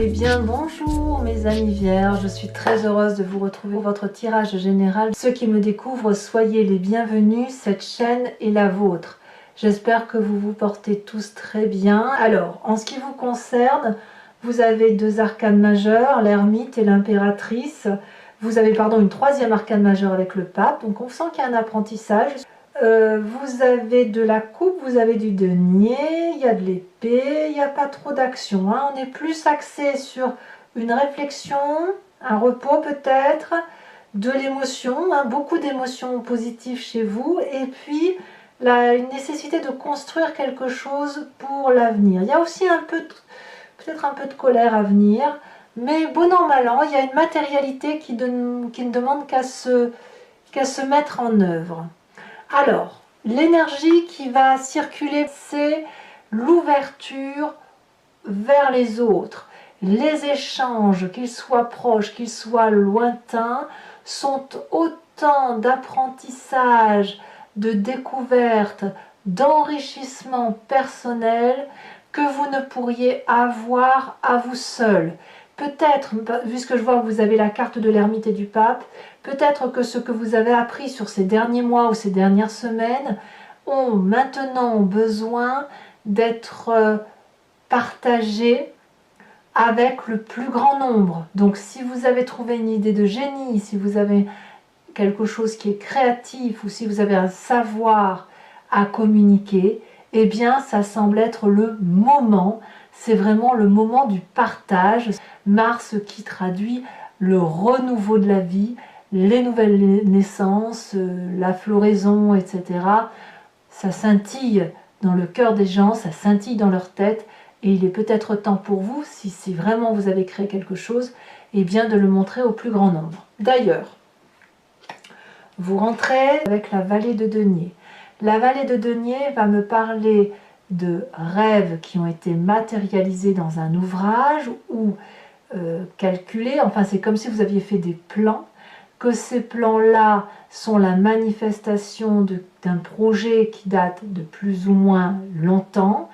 Eh bien bonjour mes amis vierges, je suis très heureuse de vous retrouver pour votre tirage général. Ceux qui me découvrent, soyez les bienvenus, cette chaîne est la vôtre. J'espère que vous vous portez tous très bien. Alors, en ce qui vous concerne, vous avez deux arcanes majeures, l'ermite et l'impératrice. Vous avez une troisième arcane majeure avec le pape, donc on sent qu'il y a un apprentissage. Vous avez de la coupe, vous avez du denier, il y a de l'épée, il n'y a pas trop d'action. On est plus axé sur une réflexion, un repos peut-être, de l'émotion, beaucoup d'émotions positives chez vous, et puis une nécessité de construire quelque chose pour l'avenir. Il y a aussi peut-être un peu de colère à venir, mais bon an mal an, il y a une matérialité qui ne demande qu'à se mettre en œuvre. Alors, l'énergie qui va circuler, c'est l'ouverture vers les autres. Les échanges, qu'ils soient proches, qu'ils soient lointains, sont autant d'apprentissage, de découverte, d'enrichissement personnel que vous ne pourriez avoir à vous seul. Peut-être, puisque je vois que vous avez la carte de l'ermite et du pape, peut-être que ce que vous avez appris sur ces derniers mois ou ces dernières semaines ont maintenant besoin d'être partagé avec le plus grand nombre. Donc si vous avez trouvé une idée de génie, si vous avez quelque chose qui est créatif ou si vous avez un savoir à communiquer, eh bien ça semble être le moment. C'est vraiment le moment du partage. Mars qui traduit le renouveau de la vie, les nouvelles naissances, la floraison, etc. Ça scintille dans le cœur des gens, ça scintille dans leur tête, et il est peut-être temps pour vous, si vraiment vous avez créé quelque chose, eh bien de le montrer au plus grand nombre. D'ailleurs, vous rentrez avec la vallée de denier. La vallée de denier va me parler de rêves qui ont été matérialisés dans un ouvrage ou calculés. Enfin, c'est comme si vous aviez fait des plans, que ces plans-là sont la manifestation d'un projet qui date de plus ou moins longtemps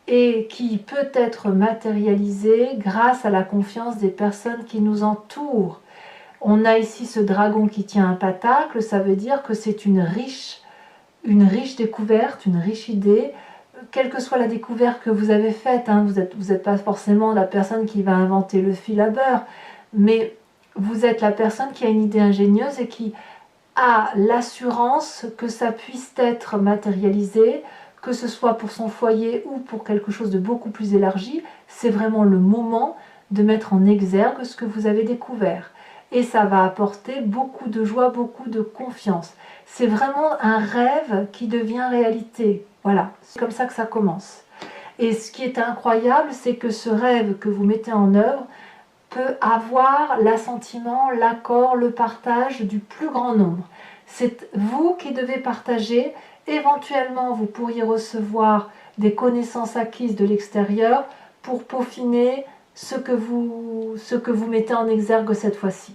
et qui peut être matérialisé grâce à la confiance des personnes qui nous entourent. On a ici ce dragon qui tient un pentacle, ça veut dire que c'est une riche découverte, une riche idée, quelle que soit la découverte que vous avez faite, vous n'êtes pas forcément la personne qui va inventer le fil à beurre, mais vous êtes la personne qui a une idée ingénieuse et qui a l'assurance que ça puisse être matérialisé, que ce soit pour son foyer ou pour quelque chose de beaucoup plus élargi. C'est vraiment le moment de mettre en exergue ce que vous avez découvert. Et ça va apporter beaucoup de joie, beaucoup de confiance. C'est vraiment un rêve qui devient réalité. Voilà, c'est comme ça que ça commence. Et ce qui est incroyable, c'est que ce rêve que vous mettez en œuvre peut avoir l'assentiment, l'accord, le partage du plus grand nombre. C'est vous qui devez partager. Éventuellement, vous pourriez recevoir des connaissances acquises de l'extérieur pour peaufiner ce que vous mettez en exergue cette fois-ci.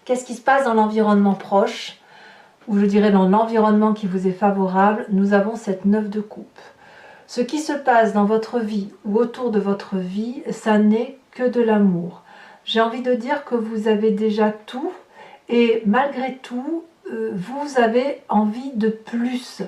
Qu'est-ce qui se passe dans l'environnement proche, ou je dirais dans l'environnement qui vous est favorable? Nous avons cette 9 de coupe. Ce qui se passe dans votre vie ou autour de votre vie, ça n'est que de l'amour. J'ai envie de dire que vous avez déjà tout, et malgré tout, vous avez envie de plus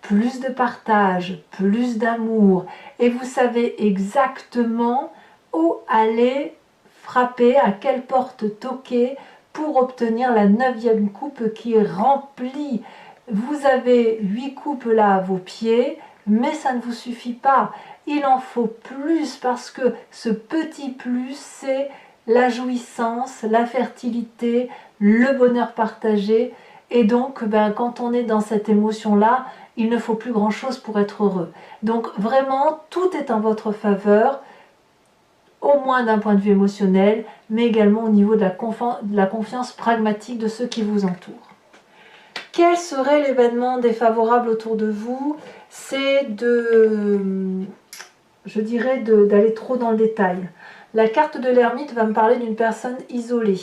de partage, plus d'amour, et vous savez exactement où aller frapper, à quelle porte toquer pour obtenir la 9e coupe qui est remplie. Vous avez 8 coupes là à vos pieds, mais ça ne vous suffit pas. Il en faut plus parce que ce petit plus, c'est la jouissance, la fertilité, le bonheur partagé. Et donc, quand on est dans cette émotion-là, il ne faut plus grand-chose pour être heureux. Donc vraiment, tout est en votre faveur, au moins d'un point de vue émotionnel, mais également au niveau de la confiance pragmatique de ceux qui vous entourent. Quel serait l'événement défavorable autour de vous? C'est je dirais, d'aller trop dans le détail. La carte de l'ermite va me parler d'une personne isolée.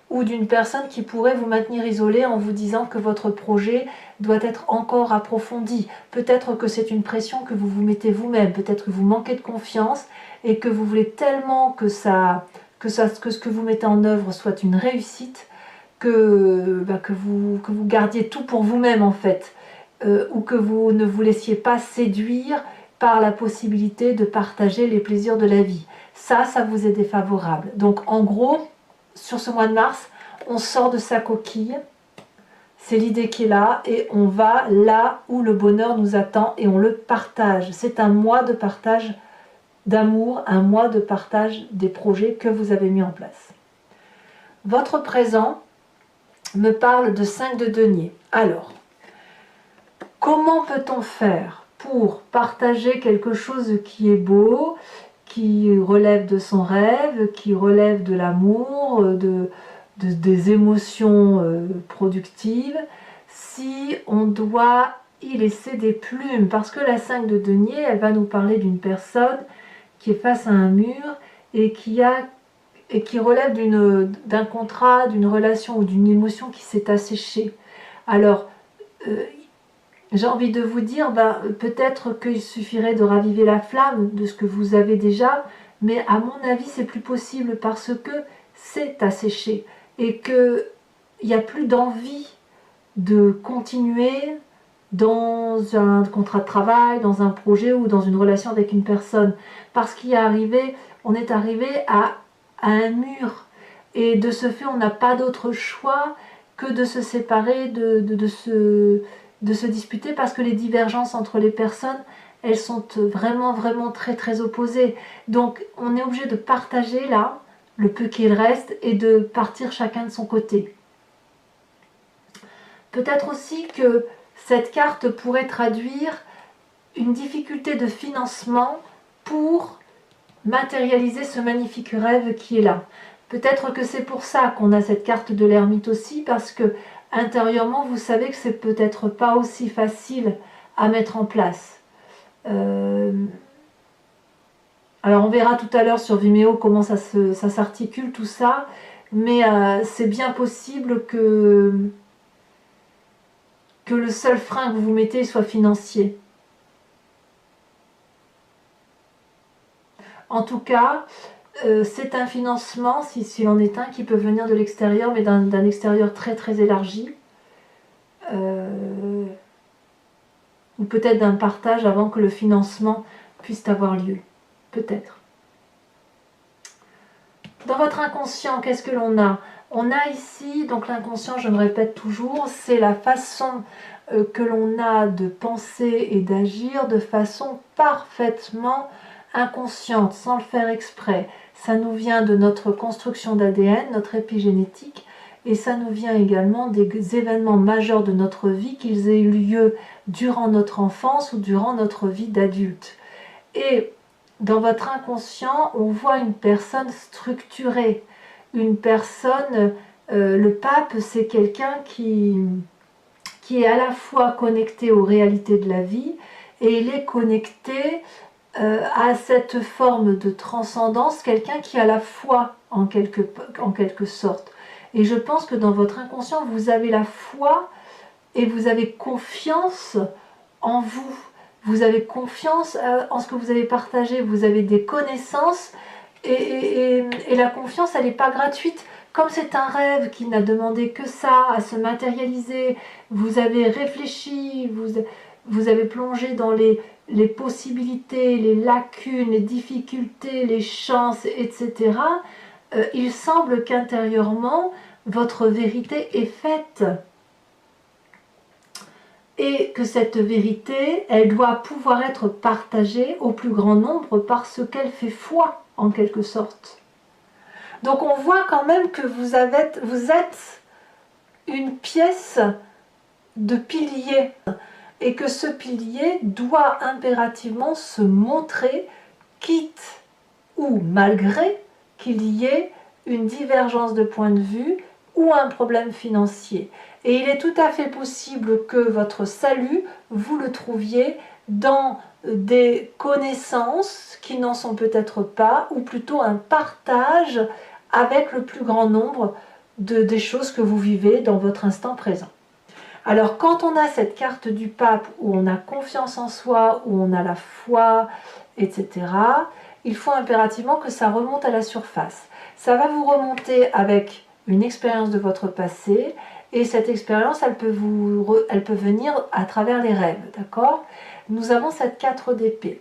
ou d'une personne qui pourrait vous maintenir isolé en vous disant que votre projet doit être encore approfondi. Peut-être que c'est une pression que vous vous mettez vous-même, peut-être que vous manquez de confiance et que vous voulez tellement que ce que vous mettez en œuvre soit une réussite, que vous gardiez tout pour vous-même en fait, ou que vous ne vous laissiez pas séduire par la possibilité de partager les plaisirs de la vie. Ça vous est défavorable. Donc en gros, sur ce mois de mars, on sort de sa coquille, c'est l'idée qui est là, et on va là où le bonheur nous attend et on le partage. C'est un mois de partage d'amour, un mois de partage des projets que vous avez mis en place. Votre présent me parle de 5 de denier. Alors, comment peut-on faire pour partager quelque chose qui est beau, qui relève de son rêve, qui relève de l'amour, des émotions productives, si on doit y laisser des plumes? Parce que la 5 de denier, elle va nous parler d'une personne qui est face à un mur et qui relève d'un contrat, d'une relation ou d'une émotion qui s'est asséchée. Alors, j'ai envie de vous dire, peut-être qu'il suffirait de raviver la flamme de ce que vous avez déjà, mais à mon avis, c'est plus possible parce que c'est asséché et qu'il n'y a plus d'envie de continuer dans un contrat de travail, dans un projet ou dans une relation avec une personne. Parce on est arrivé à un mur. Et de ce fait, on n'a pas d'autre choix que de se séparer, de se disputer, parce que les divergences entre les personnes, elles sont vraiment, vraiment très, très opposées. Donc, on est obligé de partager là, le peu qu'il reste, et de partir chacun de son côté. Peut-être aussi que cette carte pourrait traduire une difficulté de financement pour matérialiser ce magnifique rêve qui est là. Peut-être que c'est pour ça qu'on a cette carte de l'ermite aussi, parce que intérieurement, vous savez que c'est peut-être pas aussi facile à mettre en place. Alors on verra tout à l'heure sur Vimeo comment ça s'articule tout ça, mais c'est bien possible que le seul frein que vous mettez soit financier. En tout cas, c'est un financement, s'il en est un, qui peut venir de l'extérieur, mais d'un extérieur très très élargi. Ou peut-être d'un partage avant que le financement puisse avoir lieu. Peut-être. Dans votre inconscient, qu'est-ce que l'on a? On a ici, donc l'inconscient, je me répète toujours, c'est la façon que l'on a de penser et d'agir de façon parfaitement inconsciente, sans le faire exprès. Ça nous vient de notre construction d'ADN, notre épigénétique, et ça nous vient également des événements majeurs de notre vie, qu'ils aient eu lieu durant notre enfance ou durant notre vie d'adulte. Et dans votre inconscient, on voit une personne structurée, une personne, le pape, c'est quelqu'un qui est à la fois connecté aux réalités de la vie, et il est connecté à cette forme de transcendance, quelqu'un qui a la foi en quelque sorte. Et je pense que dans votre inconscient, vous avez la foi et vous avez confiance en vous. Vous avez confiance en ce que vous avez partagé, vous avez des connaissances et la confiance, elle n'est pas gratuite. Comme c'est un rêve qui n'a demandé que ça, à se matérialiser, vous avez réfléchi, vous avez plongé dans les possibilités, les lacunes, les difficultés, les chances, etc. Il semble qu'intérieurement, votre vérité est faite. Et que cette vérité, elle doit pouvoir être partagée au plus grand nombre parce qu'elle fait foi, en quelque sorte. Donc on voit quand même que vous êtes une pièce de pilier et que ce pilier doit impérativement se montrer, quitte ou malgré qu'il y ait une divergence de point de vue ou un problème financier. Et il est tout à fait possible que votre salut, vous le trouviez dans des connaissances qui n'en sont peut-être pas, ou plutôt un partage avec le plus grand nombre des choses que vous vivez dans votre instant présent. Alors quand on a cette carte du pape où on a confiance en soi, où on a la foi, etc., il faut impérativement que ça remonte à la surface. Ça va vous remonter avec une expérience de votre passé, et cette expérience, elle peut venir à travers les rêves, d'accord? Nous avons cette 4 d'épée.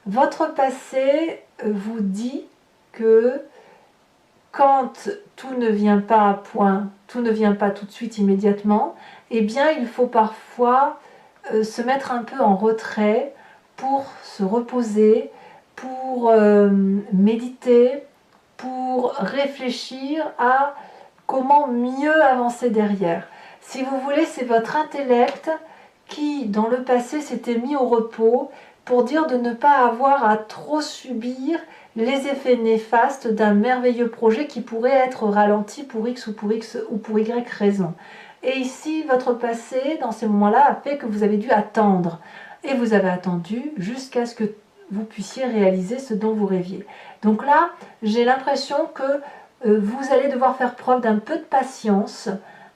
Votre passé vous dit que quand tout ne vient pas à point, tout ne vient pas tout de suite immédiatement, eh bien il faut parfois se mettre un peu en retrait pour se reposer, pour méditer, pour réfléchir à comment mieux avancer derrière. Si vous voulez, c'est votre intellect qui, dans le passé, s'était mis au repos pour dire de ne pas avoir à trop subir les effets néfastes d'un merveilleux projet qui pourrait être ralenti pour X ou pour X ou pour Y raison. Et ici, votre passé, dans ces moments-là, a fait que vous avez dû attendre. Et vous avez attendu jusqu'à ce que vous puissiez réaliser ce dont vous rêviez. Donc là, j'ai l'impression que vous allez devoir faire preuve d'un peu de patience,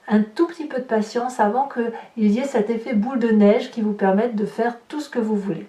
un tout petit peu de patience avant qu'il y ait cet effet boule de neige qui vous permette de faire tout ce que vous voulez.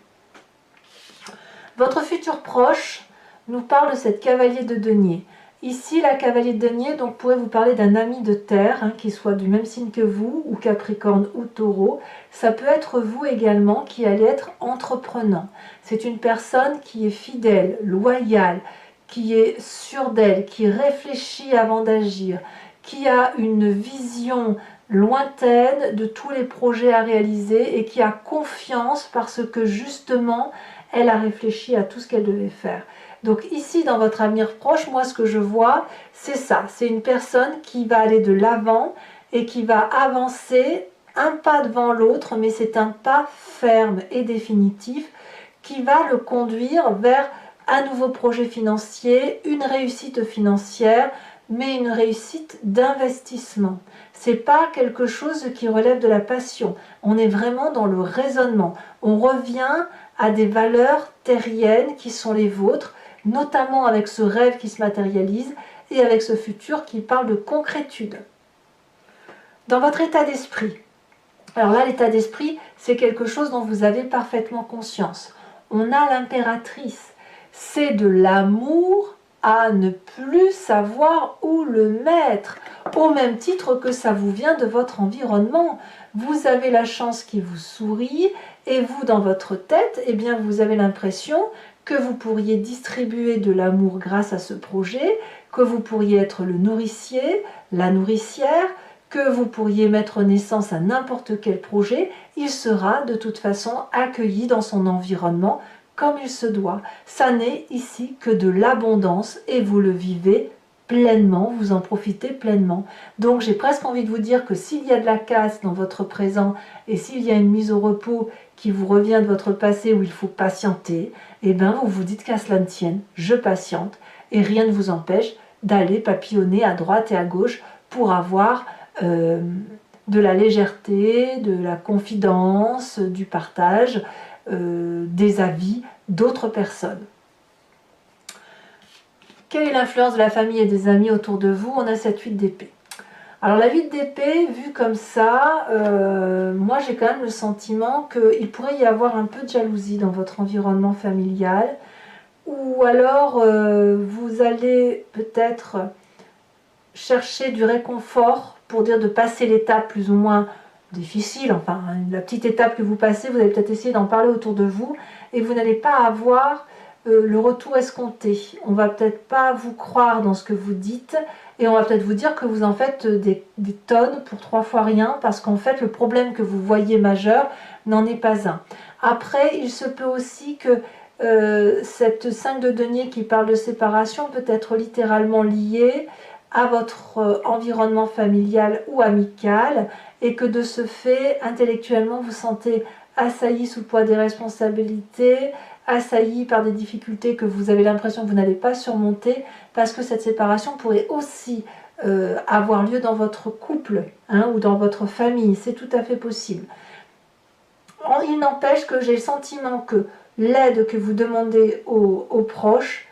Votre futur proche nous parle de cette cavalier de denier. Ici, la cavalier de denier donc, pourrait vous parler d'un ami de terre, qui soit du même signe que vous, ou Capricorne ou Taureau. Ça peut être vous également qui allez être entreprenant. C'est une personne qui est fidèle, loyale, qui est sûre d'elle, qui réfléchit avant d'agir, qui a une vision lointaine de tous les projets à réaliser et qui a confiance parce que justement, elle a réfléchi à tout ce qu'elle devait faire. Donc ici, dans votre avenir proche, moi ce que je vois, c'est ça. C'est une personne qui va aller de l'avant et qui va avancer un pas devant l'autre, mais c'est un pas ferme et définitif qui va le conduire vers un nouveau projet financier, une réussite financière, mais une réussite d'investissement. C'est pas quelque chose qui relève de la passion. On est vraiment dans le raisonnement. On revient à des valeurs terriennes qui sont les vôtres, notamment avec ce rêve qui se matérialise et avec ce futur qui parle de concrétude. Dans votre état d'esprit, alors là l'état d'esprit c'est quelque chose dont vous avez parfaitement conscience. On a l'impératrice, c'est de l'amour à ne plus savoir où le mettre, au même titre que ça vous vient de votre environnement. Vous avez la chance qui vous sourit et vous dans votre tête, eh bien vous avez l'impression que vous pourriez distribuer de l'amour grâce à ce projet, que vous pourriez être le nourricier, la nourricière, que vous pourriez mettre naissance à n'importe quel projet, il sera de toute façon accueilli dans son environnement comme il se doit. Ça n'est ici que de l'abondance et vous le vivez pleinement, vous en profitez pleinement. Donc j'ai presque envie de vous dire que s'il y a de la casse dans votre présent et s'il y a une mise au repos qui vous revient de votre passé où il faut patienter, eh bien vous vous dites qu'à cela ne tienne, je patiente et rien ne vous empêche d'aller papillonner à droite et à gauche pour avoir de la légèreté, de la confidence, du partage, des avis d'autres personnes. Quelle est l'influence de la famille et des amis autour de vous? On a cette 8 d'épée. Alors la 8 d'épée, vue comme ça, moi j'ai quand même le sentiment qu'il pourrait y avoir un peu de jalousie dans votre environnement familial, ou alors vous allez peut-être chercher du réconfort pour dire de passer l'étape plus ou moins difficile, enfin la petite étape que vous passez, vous allez peut-être essayer d'en parler autour de vous et vous n'allez pas avoir le retour escompté. On va peut-être pas vous croire dans ce que vous dites et on va peut-être vous dire que vous en faites des tonnes pour 3 fois rien parce qu'en fait le problème que vous voyez majeur n'en est pas un. Après, il se peut aussi que cette 5 de denier qui parle de séparation peut être littéralement liée à votre environnement familial ou amical et que de ce fait, intellectuellement, vous sentez assailli sous le poids des responsabilités, assailli par des difficultés que vous avez l'impression que vous n'allez pas surmonter parce que cette séparation pourrait aussi avoir lieu dans votre couple ou dans votre famille, c'est tout à fait possible. Il n'empêche que j'ai le sentiment que l'aide que vous demandez aux proches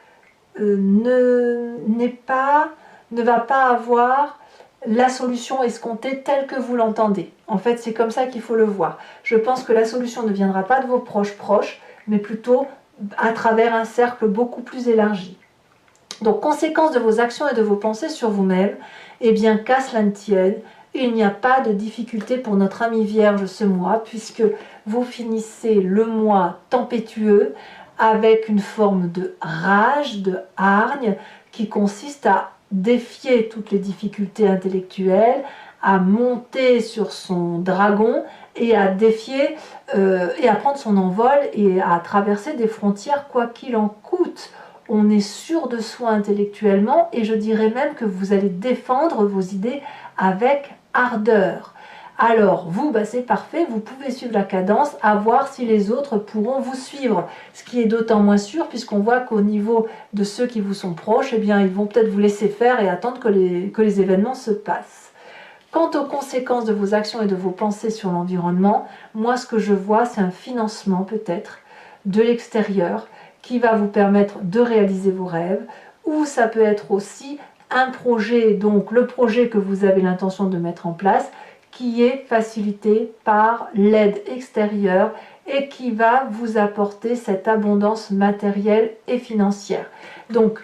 ne va pas avoir la solution escomptée telle que vous l'entendez. En fait, c'est comme ça qu'il faut le voir. Je pense que la solution ne viendra pas de vos proches, mais plutôt à travers un cercle beaucoup plus élargi. Donc, conséquence de vos actions et de vos pensées sur vous-même, eh bien, qu'à cela ne tienne, il n'y a pas de difficulté pour notre ami Vierge ce mois, puisque vous finissez le mois tempétueux avec une forme de rage, de hargne, qui consiste à défier toutes les difficultés intellectuelles, à monter sur son dragon et à défier et à prendre son envol et à traverser des frontières quoi qu'il en coûte. On est sûr de soi intellectuellement et je dirais même que vous allez défendre vos idées avec ardeur. Alors vous, c'est parfait, vous pouvez suivre la cadence, à voir si les autres pourront vous suivre. Ce qui est d'autant moins sûr puisqu'on voit qu'au niveau de ceux qui vous sont proches, eh bien, ils vont peut-être vous laisser faire et attendre que les événements se passent. Quant aux conséquences de vos actions et de vos pensées sur l'environnement, moi ce que je vois, c'est un financement peut-être de l'extérieur qui va vous permettre de réaliser vos rêves, ou ça peut être aussi un projet, donc le projet que vous avez l'intention de mettre en place, qui est facilité par l'aide extérieure et qui va vous apporter cette abondance matérielle et financière. Donc,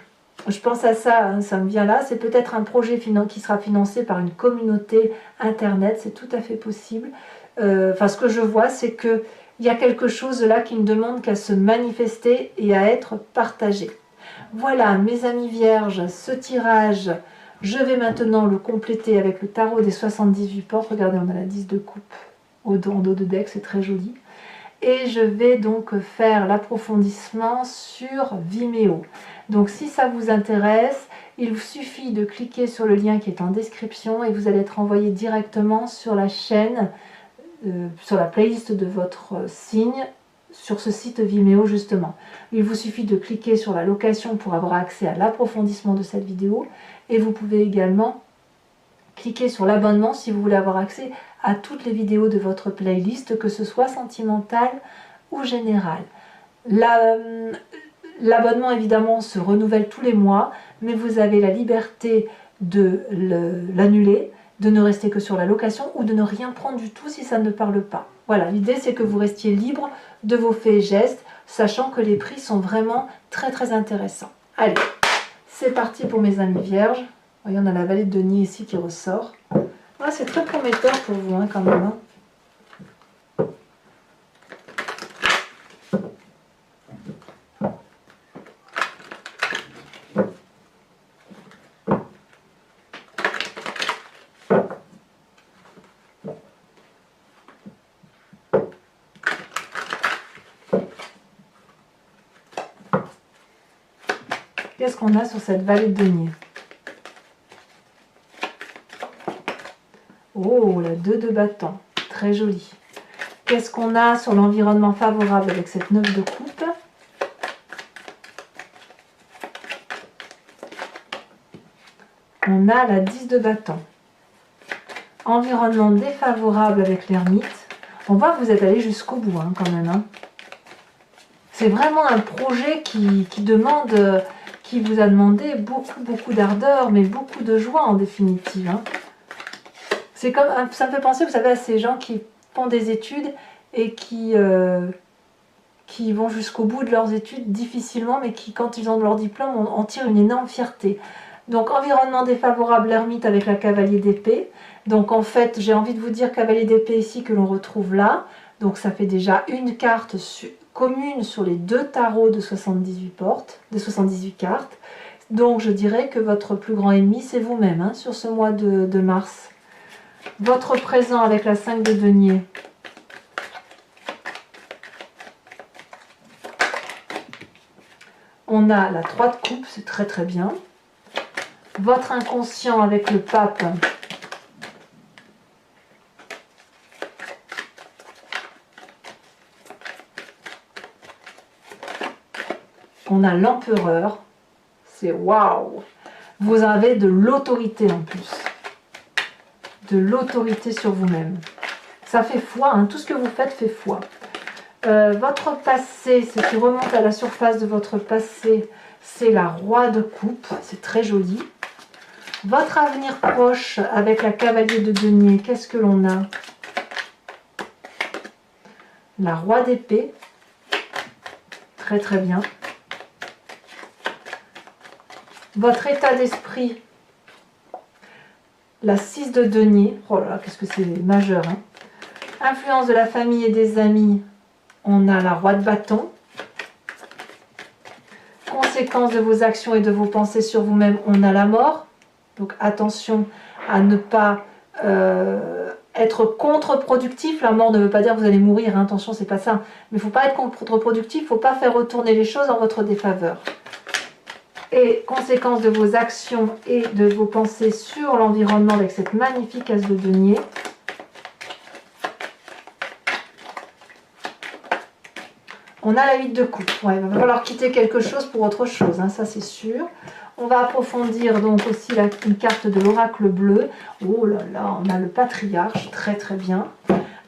je pense à ça, ça me vient là, c'est peut-être un projet qui sera financé par une communauté internet, c'est tout à fait possible. Ce que je vois, c'est que il y a quelque chose là qui ne demande qu'à se manifester et à être partagé. Voilà, mes amis vierges, ce tirage, je vais maintenant le compléter avec le tarot des 78 portes. Regardez, on a la 10 de coupe en dos de deck, c'est très joli. Et je vais donc faire l'approfondissement sur Vimeo. Donc si ça vous intéresse, il vous suffit de cliquer sur le lien qui est en description et vous allez être envoyé directement sur la chaîne, sur la playlist de votre signe, sur ce site Vimeo justement. Il vous suffit de cliquer sur la location pour avoir accès à l'approfondissement de cette vidéo et vous pouvez également cliquer sur l'abonnement si vous voulez avoir accès à toutes les vidéos de votre playlist, que ce soit sentimentale ou générale. L'abonnement évidemment se renouvelle tous les mois, mais vous avez la liberté de l'annuler, de ne rester que sur la location ou de ne rien prendre du tout si ça ne parle pas. Voilà, l'idée c'est que vous restiez libre de vos faits et gestes, sachant que les prix sont vraiment très très intéressants. Allez, c'est parti pour mes amis vierges. Voyez, on a la vallée de denier ici qui ressort. Ah, c'est très prometteur pour vous quand même. Qu'est-ce qu'on a sur cette vallée de denier? Oh, la 2 de bâton, très jolie. Qu'est-ce qu'on a sur l'environnement favorable avec cette 9 de coupe? On a la 10 de bâton. Environnement défavorable avec l'ermite. On voit que vous êtes allé jusqu'au bout quand même. C'est vraiment un projet qui demande, qui vous a demandé beaucoup d'ardeur, mais beaucoup de joie en définitive. C'est comme, ça me fait penser, vous savez, à ces gens qui font des études et qui vont jusqu'au bout de leurs études difficilement, mais qui, quand ils ont leur diplôme, en tirent une énorme fierté. Donc, environnement défavorable, l'ermite avec la cavalier d'épée. Donc, en fait, j'ai envie de vous dire cavalier d'épée ici que l'on retrouve là. Donc, ça fait déjà une carte commune sur les deux tarots de 78 portes, de 78 cartes. Donc, je dirais que votre plus grand ennemi, c'est vous-même, sur ce mois de mars. Votre présent avec la 5 de denier. On a la 3 de coupe, c'est très très bien. Votre inconscient avec le pape. On a l'empereur. C'est waouh! Vous avez de l'autorité en plus. De l'autorité sur vous-même. Ça fait foi, tout ce que vous faites fait foi. Votre passé, ce qui remonte à la surface de votre passé, c'est la roi de coupe, c'est très joli. Votre avenir proche avec la cavalier de denier, qu'est-ce que l'on a? La roi d'épée. Très très bien. Votre état d'esprit, la 6 de denier. Oh là là, qu'est-ce que c'est majeur, hein. Influence de la famille et des amis, on a la roi de bâton. Conséquences de vos actions et de vos pensées sur vous-même, on a la mort. Donc attention à ne pas être contre-productif. La mort ne veut pas dire que vous allez mourir, hein. Attention, c'est pas ça. Mais il ne faut pas être contre-productif, il ne faut pas faire retourner les choses en votre défaveur. Et conséquences de vos actions et de vos pensées sur l'environnement avec cette magnifique as de denier. On a la 8 de coupe. Ouais, il va falloir quitter quelque chose pour autre chose, hein, ça c'est sûr. On va approfondir donc aussi une carte de l'oracle bleu. Oh là là, on a le patriarche, très très bien.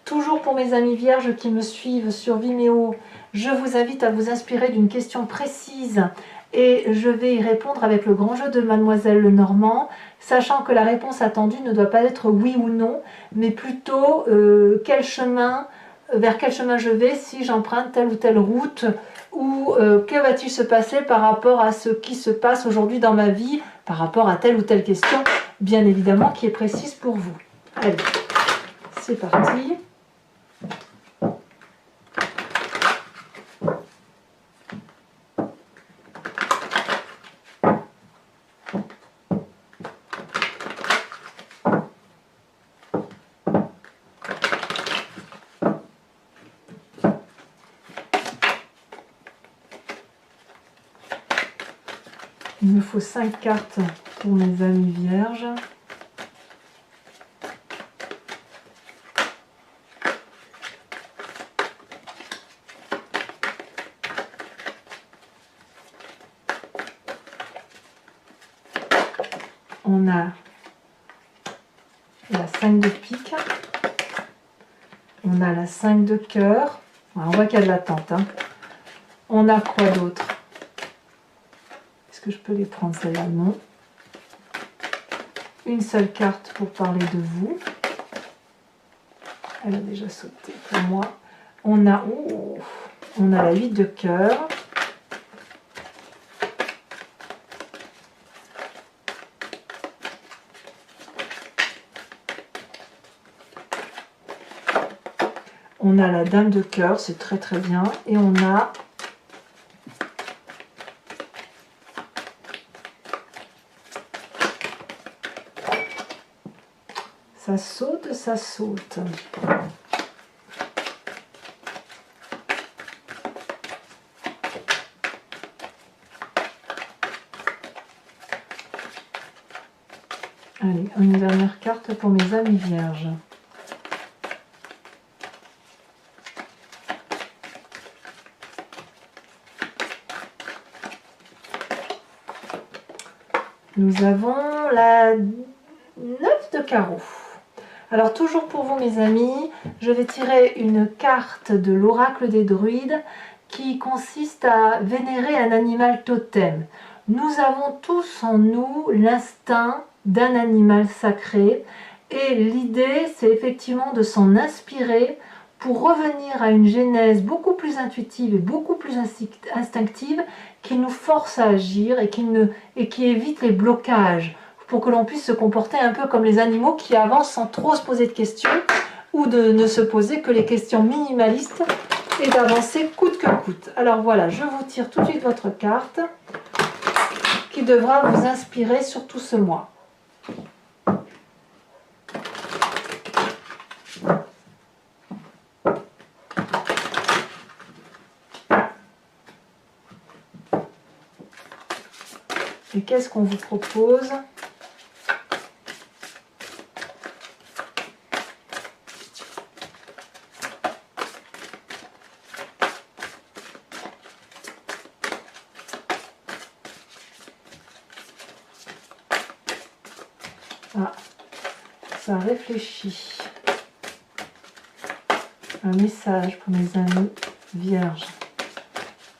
Toujours pour mes amis vierges qui me suivent sur Vimeo, je vous invite à vous inspirer d'une question précise et je vais y répondre avec le grand jeu de Mademoiselle Lenormand, sachant que la réponse attendue ne doit pas être oui ou non, mais plutôt quel chemin, vers quel chemin je vais si j'emprunte telle ou telle route, ou que va-t-il se passer par rapport à ce qui se passe aujourd'hui dans ma vie, par rapport à telle ou telle question, bien évidemment, qui est précise pour vous. Allez, c'est parti. Il me faut 5 cartes pour mes amis vierges. On a la 5 de pique. On a la 5 de cœur. On voit qu'il y a de l'attente, hein. On a quoi d'autre? Est-ce que je peux les prendre, celle-là? Non. Une seule carte pour parler de vous. Elle a déjà sauté pour moi. On a la 8 de cœur. On a la dame de cœur, c'est très très bien. Et on a ça saute, ça saute. Allez, une dernière carte pour mes amis vierges. Nous avons la 9 de carreau. Alors toujours pour vous mes amis, je vais tirer une carte de l'oracle des druides qui consiste à vénérer un animal totem. Nous avons tous en nous l'instinct d'un animal sacré et l'idée c'est effectivement de s'en inspirer pour revenir à une genèse beaucoup plus intuitive et beaucoup plus instinctive qui nous force à agir et qui évite les blocages, pour que l'on puisse se comporter un peu comme les animaux qui avancent sans trop se poser de questions ou de ne se poser que les questions minimalistes et d'avancer coûte que coûte. Alors voilà, je vous tire tout de suite votre carte qui devra vous inspirer sur tout ce mois. Et qu'est-ce qu'on vous propose ? Ah, ça réfléchit. Un message pour mes amis vierges.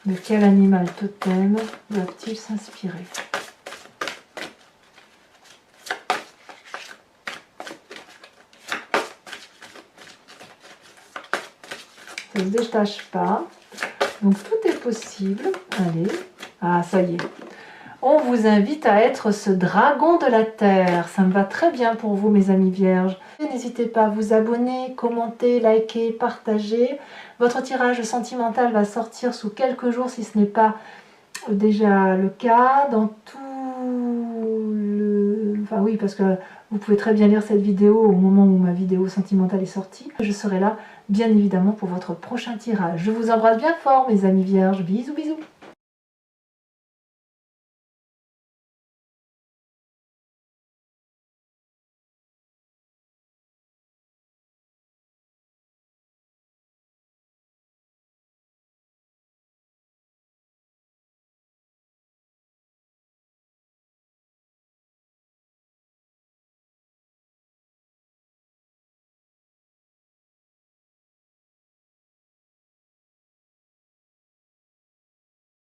De quel animal totem doivent-ils s'inspirer ? ça ne se détache pas. Donc tout est possible. Allez, ah ça y est. On vous invite à être ce dragon de la terre. Ça me va très bien pour vous, mes amis vierges. N'hésitez pas à vous abonner, commenter, liker, partager. Votre tirage sentimental va sortir sous quelques jours si ce n'est pas déjà le cas. Dans tout le... Enfin oui, parce que vous pouvez très bien lire cette vidéo au moment où ma vidéo sentimentale est sortie. Je serai là, bien évidemment, pour votre prochain tirage. Je vous embrasse bien fort, mes amis vierges. Bisous, bisous.